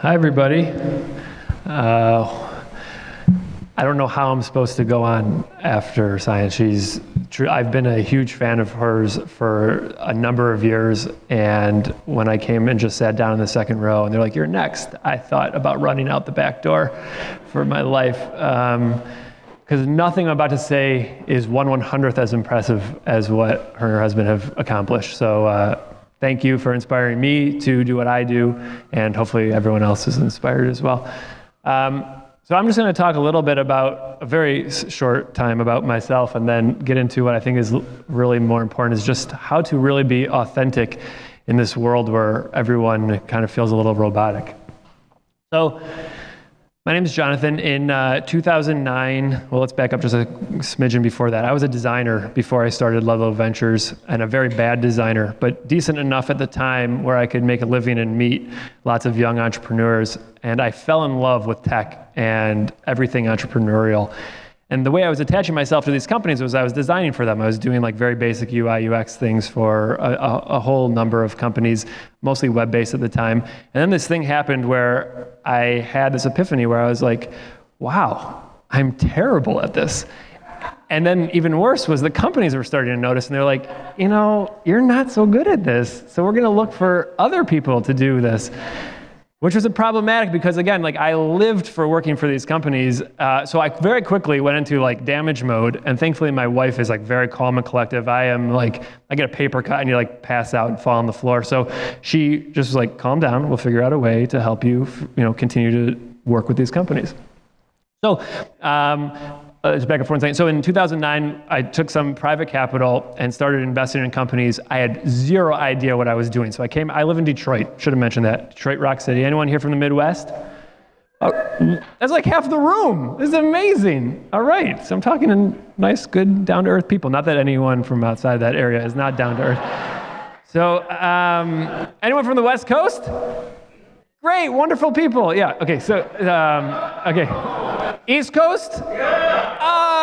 Hi, everybody. I don't know how I'm supposed to go on after science. I've been a huge fan of hers for a number of years, and when I came and just sat down in the second row, and they're like, "You're next," I thought about running out the back door for my life, because nothing I'm about to say is 1/100th as impressive as what her and her husband have accomplished. So thank you for inspiring me to do what I do, and hopefully everyone else is inspired as well. So I'm just going to talk a little bit about a very short time about myself, and then get into what I think is really more important, is just how to really be authentic in this world where everyone kind of feels a little robotic. So my name is Jonathan. In 2009, well, let's back up just a smidgen before that. I was a designer before I started Ludlow Ventures, and a very bad designer, but decent enough at the time where I could make a living and meet lots of young entrepreneurs. And I fell in love with tech and everything entrepreneurial. And the way I was attaching myself to these companies was I was designing for them. I was doing like very basic UI, UX things for a whole number of companies, mostly web-based at the time. And then this thing happened where I had this epiphany where I was like, wow, I'm terrible at this. And then even worse was the companies were starting to notice, and they're like, you know, you're not so good at this, so we're gonna look for other people to do this. Which was problematic because, again, like I lived for working for these companies, so I very quickly went into like damage mode. And thankfully, my wife is like very calm and collective. I am like, I get a paper cut and you like pass out and fall on the floor. So she just was like, calm down. We'll figure out a way to help you, continue to work with these companies. So. Just back up for one second. So in 2009, I took some private capital and started investing in companies. I had zero idea what I was doing. So I live in Detroit. Should have mentioned that. Detroit, Rock City. Anyone here from the Midwest? Oh, that's like half the room. This is amazing. All right. So I'm talking to nice, good, down-to-earth people. Not that anyone from outside that area is not down-to-earth. So anyone from the West Coast? Great, wonderful people. Yeah, okay, so, okay. East Coast?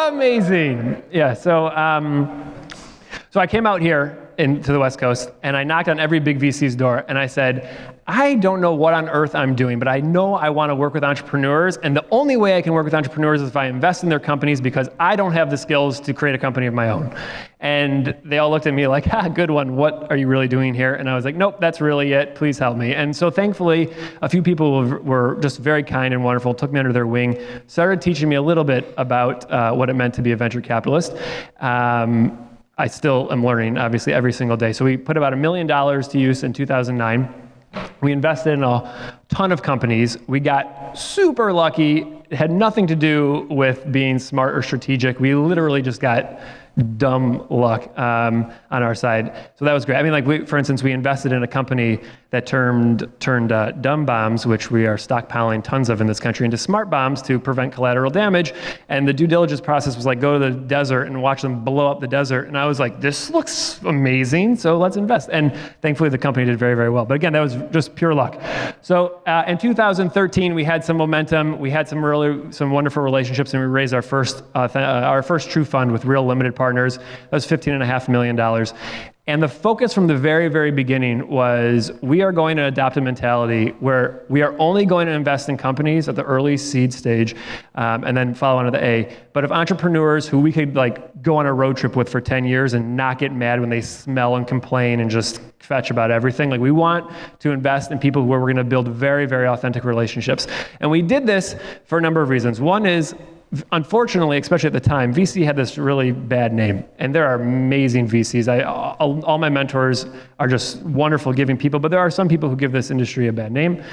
Amazing. Yeah, so I came out here to the West Coast, and I knocked on every big VC's door, and I said, I don't know what on earth I'm doing, but I know I want to work with entrepreneurs, and the only way I can work with entrepreneurs is if I invest in their companies, because I don't have the skills to create a company of my own. And they all looked at me like, good one, what are you really doing here? And I was like, nope, that's really it, please help me. And so thankfully, a few people were just very kind and wonderful, took me under their wing, started teaching me a little bit about what it meant to be a venture capitalist. I still am learning, obviously, every single day. So we put about $1 million to use in 2009. We invested in a ton of companies. We got super lucky. It had nothing to do with being smart or strategic. We literally just got dumb luck on our side. So that was great. I mean, like for instance, we invested in a company that turned dumb bombs, which we are stockpiling tons of in this country, into smart bombs to prevent collateral damage. And the due diligence process was like, go to the desert and watch them blow up the desert. And I was like, this looks amazing, so let's invest. And thankfully, the company did very, very well. But again, that was just pure luck. So in 2013, we had some momentum. We had some wonderful relationships, and we raised our first true fund with real limited partners. That was $15.5 million. And the focus from the very, very beginning was we are going to adopt a mentality where we are only going to invest in companies at the early seed stage and then follow on to the A. But if entrepreneurs who we could like go on a road trip with for 10 years and not get mad when they smell and complain and just fetch about everything, like we want to invest in people where we're going to build very, very authentic relationships. And we did this for a number of reasons. One is, unfortunately, especially at the time, VC had this really bad name, and there are amazing VCs. All my mentors are just wonderful giving people, but there are some people who give this industry a bad name.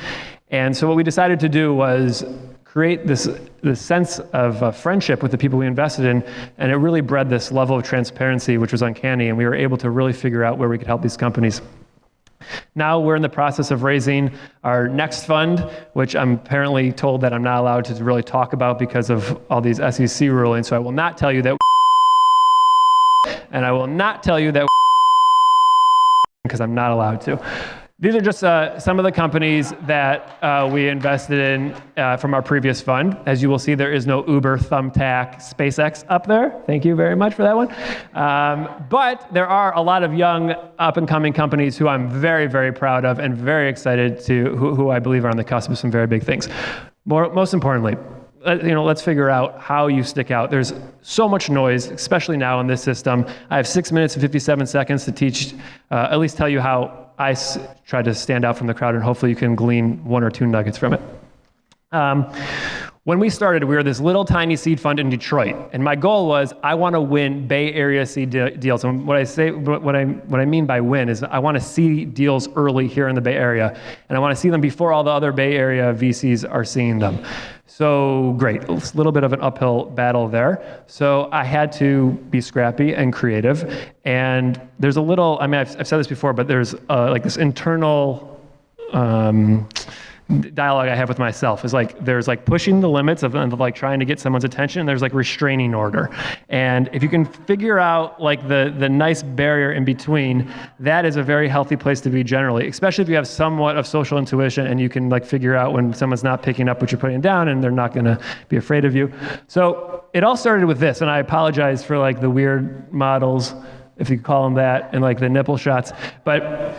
And so what we decided to do was create this sense of friendship with the people we invested in, and it really bred this level of transparency, which was uncanny, and we were able to really figure out where we could help these companies. Now we're in the process of raising our next fund, which I'm apparently told that I'm not allowed to really talk about because of all these SEC rulings. So I will not tell you that, and I will not tell you that because I'm not allowed to. These are just some of the companies that we invested in from our previous fund. As you will see, there is no Uber, Thumbtack, SpaceX up there. Thank you very much for that one. But there are a lot of young, up-and-coming companies who I'm very, very proud of and very excited to, who I believe are on the cusp of some very big things. Most importantly, let's figure out how you stick out. There's so much noise, especially now in this system. I have 6 minutes and 57 seconds to teach, at least tell you how I try to stand out from the crowd, and hopefully you can glean 1 or 2 nuggets from it. When we started, we were this little tiny seed fund in Detroit, and my goal was I want to win Bay Area seed deals. And what I mean by win is I want to see deals early here in the Bay Area, and I want to see them before all the other Bay Area VCs are seeing them. So great, a little bit of an uphill battle there. So I had to be scrappy and creative. And there's a little, I've said this before, but there's like this internal dialogue I have with myself is like, there's like pushing the limits of like trying to get someone's attention, and there's like restraining order. And if you can figure out like the nice barrier in between, that is a very healthy place to be generally, especially if you have somewhat of social intuition and you can like figure out when someone's not picking up what you're putting down and they're not gonna be afraid of you. So it all started with this, and I apologize for like the weird models, if you could call them that, and like the nipple shots, but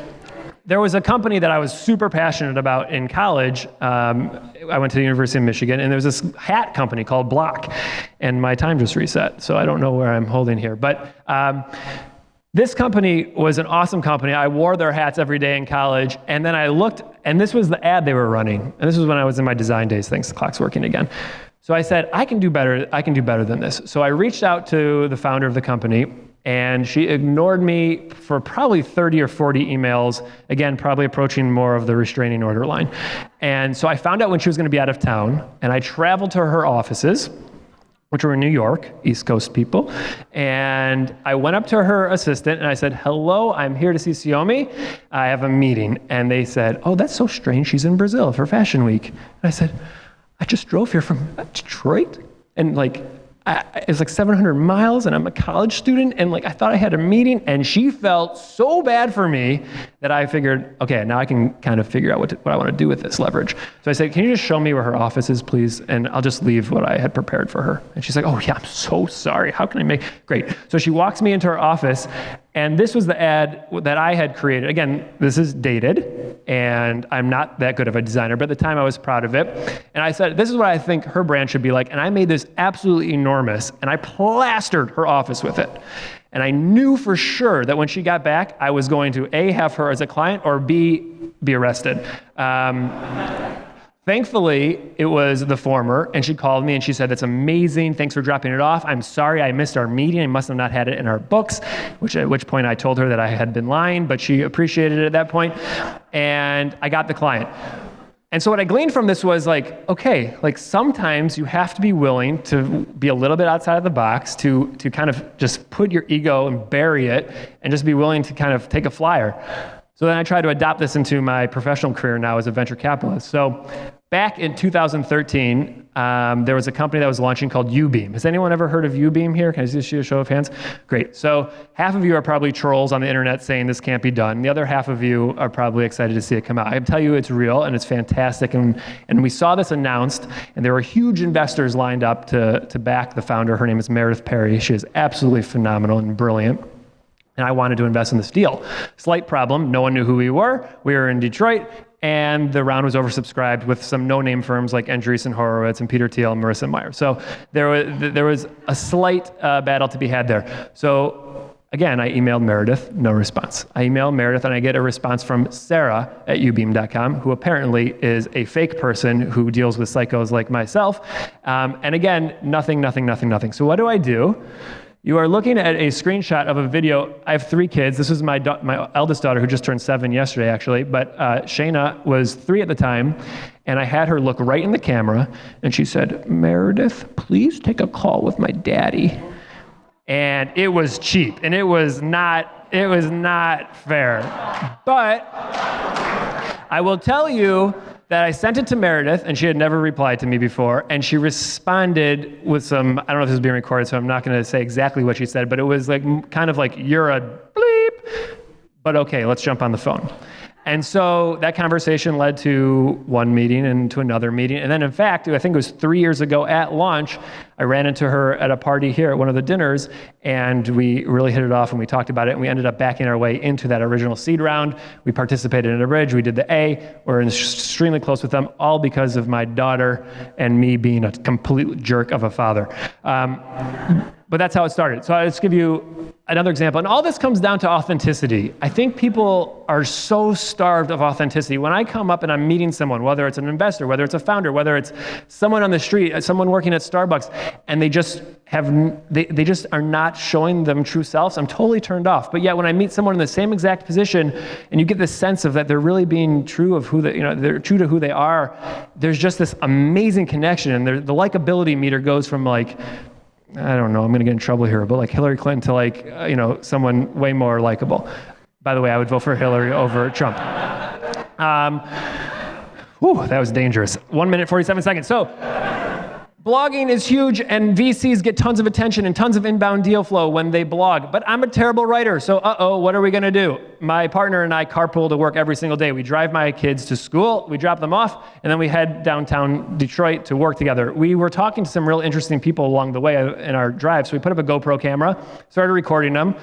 there was a company that I was super passionate about in college. I went to the University of Michigan, and there was this hat company called Block, and my time just reset, so I don't know where I'm holding here. But this company was an awesome company. I wore their hats every day in college, and then I looked, and this was the ad they were running, and this was when I was in my design days. Thanks, the clock's working again. So I said, I can do better than this. So I reached out to the founder of the company, and she ignored me for probably 30 or 40 emails, again, probably approaching more of the restraining order line. And so I found out when she was going to be out of town, and I traveled to her offices, which were in New York, East Coast people, and I went up to her assistant, and I said, hello, I'm here to see Xiaomi. I have a meeting. And they said, oh, that's so strange. She's in Brazil for Fashion Week. And I said, I just drove here from Detroit, and like, it's like 700 miles, and I'm a college student, and like I thought I had a meeting, and she felt so bad for me that I figured, okay, now I can kind of figure out what I want to do with this leverage. So I said, can you just show me where her office is, please? And I'll just leave what I had prepared for her. And she's like, oh yeah, I'm so sorry. How can I make, great. So she walks me into her office, and this was the ad that I had created. Again, this is dated, and I'm not that good of a designer, but at the time I was proud of it. And I said, this is what I think her brand should be like. And I made this absolutely enormous, and I plastered her office with it. And I knew for sure that when she got back, I was going to A, have her as a client, or B, be arrested. Thankfully, it was the former, and she called me and she said, that's amazing, thanks for dropping it off. I'm sorry I missed our meeting, I must have not had it in our books, at which point I told her that I had been lying, but she appreciated it at that point, and I got the client. And so what I gleaned from this was like, okay, like sometimes you have to be willing to be a little bit outside of the box, to kind of just put your ego and bury it, and just be willing to kind of take a flyer. So then I tried to adopt this into my professional career now as a venture capitalist. So back in 2013, there was a company that was launching called Ubeam. Has anyone ever heard of Ubeam here? Can I just see a show of hands? Great. So half of you are probably trolls on the internet saying this can't be done. The other half of you are probably excited to see it come out. I can tell you it's real and it's fantastic. And we saw this announced, and there were huge investors lined up to back the founder. Her name is Meredith Perry. She is absolutely phenomenal and brilliant. And I wanted to invest in this deal. Slight problem, no one knew who we were. We were in Detroit, and the round was oversubscribed with some no-name firms like Andreessen Horowitz and Peter Thiel and Marissa Mayer. So there was a slight battle to be had there. So again, I emailed Meredith, no response. I emailed Meredith, and I get a response from Sarah at ubeam.com, who apparently is a fake person who deals with psychos like myself. And again, nothing. So what do? You are looking at a screenshot of a video. I have 3 kids. This is my eldest daughter, who just turned 7 yesterday, actually. But Shayna was 3 at the time, and I had her look right in the camera, and she said, Meredith, please take a call with my daddy. And it was cheap, and it was not fair. But I will tell you that I sent it to Meredith, and she had never replied to me before, and she responded with some, I don't know if this is being recorded, so I'm not going to say exactly what she said, but it was like kind of like, you're a bleep, but okay, let's jump on the phone. And so that conversation led to one meeting and to another meeting. And then in fact, I think it was 3 years ago at launch, I ran into her at a party here at one of the dinners, and we really hit it off and we talked about it, and we ended up backing our way into that original seed round. We participated in a bridge, we did the A, we're extremely close with them, all because of my daughter and me being a complete jerk of a father. But that's how it started. So I'll just give you another example. And all this comes down to authenticity. I think people are so starved of authenticity. When I come up and I'm meeting someone, whether it's an investor, whether it's a founder, whether it's someone on the street, someone working at Starbucks, and they just are not showing them true selves, I'm totally turned off. But yet when I meet someone in the same exact position, and you get this sense of that they're really being true of they're true to who they are, there's just this amazing connection. And the likability meter goes from like, I don't know, I'm going to get in trouble here, but like Hillary Clinton to like, someone way more likable. By the way, I would vote for Hillary over Trump. That was dangerous. 1 minute, 47 seconds. So blogging is huge, and VCs get tons of attention and tons of inbound deal flow when they blog. But I'm a terrible writer, so what are we going to do? My partner and I carpool to work every single day. We drive my kids to school, we drop them off, and then we head downtown Detroit to work together. We were talking to some real interesting people along the way in our drive, so we put up a GoPro camera, started recording them,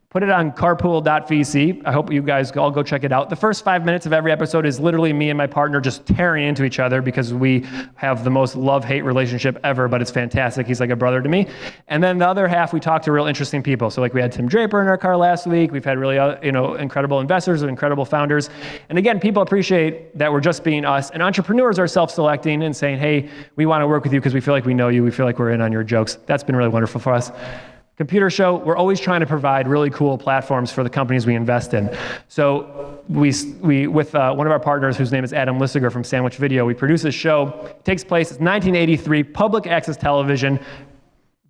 put it on carpool.vc. I hope you guys all go check it out. The first 5 minutes of every episode is literally me and my partner just tearing into each other because we have the most love-hate relationship ever, but it's fantastic. He's like a brother to me. And then the other half, we talk to real interesting people. So like we had Tim Draper in our car last week. We've had really incredible investors and incredible founders. And again, people appreciate that we're just being us. And entrepreneurs are self-selecting and saying, hey, we want to work with you because we feel like we know you. We feel like we're in on your jokes. That's been really wonderful for us. Computer Show, we're always trying to provide really cool platforms for the companies we invest in. So we with one of our partners, whose name is Adam Lissiger from Sandwich Video, we produce this show. It takes place, it's 1983, public access television,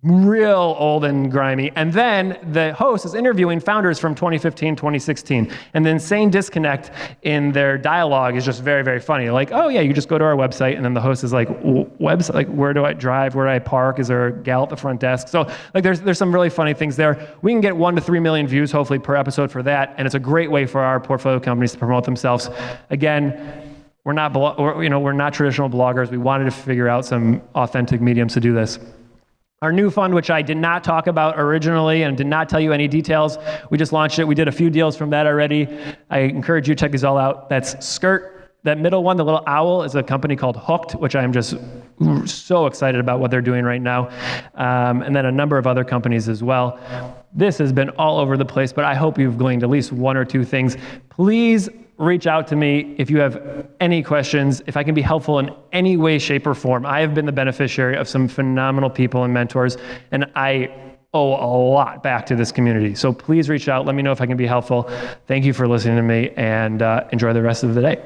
real old and grimy. And then the host is interviewing founders from 2015, 2016. And the insane disconnect in their dialogue is just very, very funny. Like, oh yeah, you just go to our website, and then the host is like, website, like where do I drive? Where do I park? Is there a gal at the front desk? So like there's some really funny things there. We can get 1 to 3 million views hopefully per episode for that. And it's a great way for our portfolio companies to promote themselves. Again, we're not traditional bloggers. We wanted to figure out some authentic mediums to do this. Our new fund, which I did not talk about originally and did not tell you any details, we just launched it. We did a few deals from that already. I encourage you to check these all out. That's Skirt. That middle one, the little owl, is a company called Hooked, which I am just so excited about what they're doing right now. And then a number of other companies as well. This has been all over the place, but I hope you've gleaned at least 1 or 2 things. Please reach out to me if you have any questions, if I can be helpful in any way, shape, or form. I have been the beneficiary of some phenomenal people and mentors, and I owe a lot back to this community. So please reach out. Let me know if I can be helpful. Thank you for listening to me, and enjoy the rest of the day.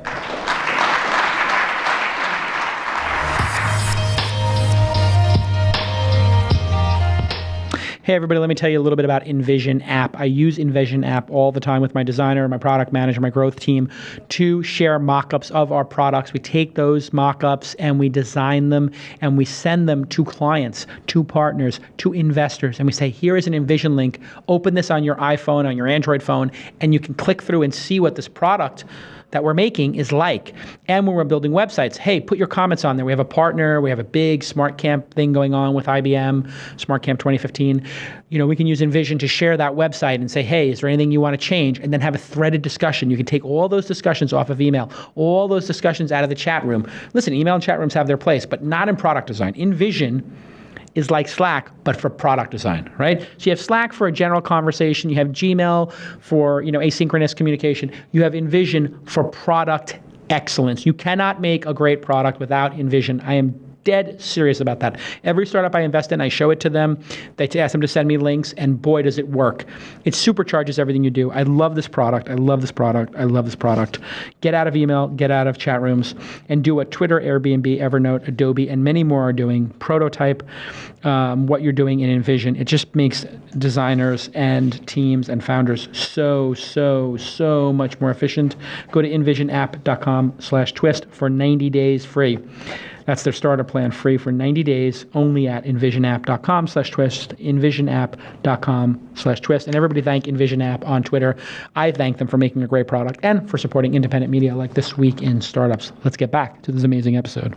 Hey everybody, let me tell you a little bit about InVision app. I use InVision app all the time with my designer, my product manager, my growth team to share mock-ups of our products. We take those mock-ups and we design them and we send them to clients, to partners, to investors. And we say, here is an InVision link. Open this on your iPhone, on your Android phone, and you can click through and see what this product that we're making is like. And when we're building websites, hey, put your comments on there. We have a partner, we have a big Smart Camp thing going on with IBM, Smart Camp 2015. We can use InVision to share that website and say, hey, is there anything you want to change? And then have a threaded discussion. You can take all those discussions off of email, all those discussions out of the chat room. Listen, email and chat rooms have their place, but not in product design. InVision is like Slack, but for product design, right? So you have Slack for a general conversation. You have Gmail for, asynchronous communication. You have InVision for product excellence. You cannot make a great product without InVision. I am dead serious about that. Every startup I invest in, I show it to them. They ask them to send me links, and boy, does it work. It supercharges everything you do. I love this product. I love this product. I love this product. Get out of email, get out of chat rooms, and do what Twitter, Airbnb, Evernote, Adobe, and many more are doing. Prototype what you're doing in InVision. It just makes designers and teams and founders so much more efficient. Go to InVisionApp.com/twist for 90 days free. That's their starter plan, free for 90 days, only at envisionapp.com/twist, envisionapp.com/twist. And everybody thank Envision App on Twitter. I thank them for making a great product and for supporting independent media like This Week in Startups. Let's get back to this amazing episode.